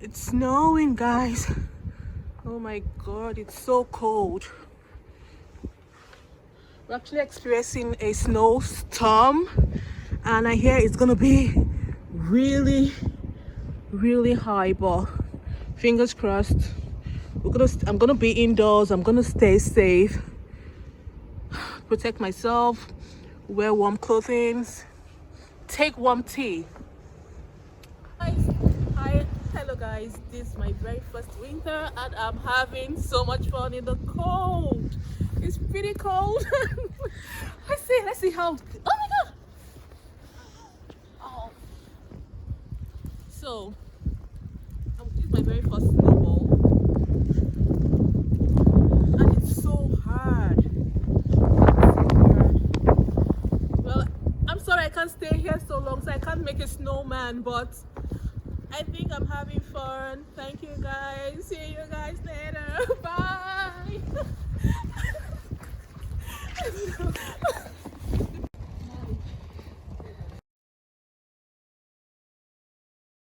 It's snowing, guys. Oh my god, it's so cold. We're actually experiencing a snowstorm, and I hear it's gonna be really high, but fingers crossed. I'm gonna be indoors. I'm gonna stay safe, protect myself, wear warm clothing, take warm tea. Hi, hello guys. This is my very first winter, and I'm having so much fun in the cold. It's pretty cold. Let's see how. Oh my god! Oh. So, this is my very first snowball, and it's so hard. Well, I'm sorry I can't stay here so long, so I can't make a snowman, but I think I'm having fun. Thank you guys. See you guys later. Bye.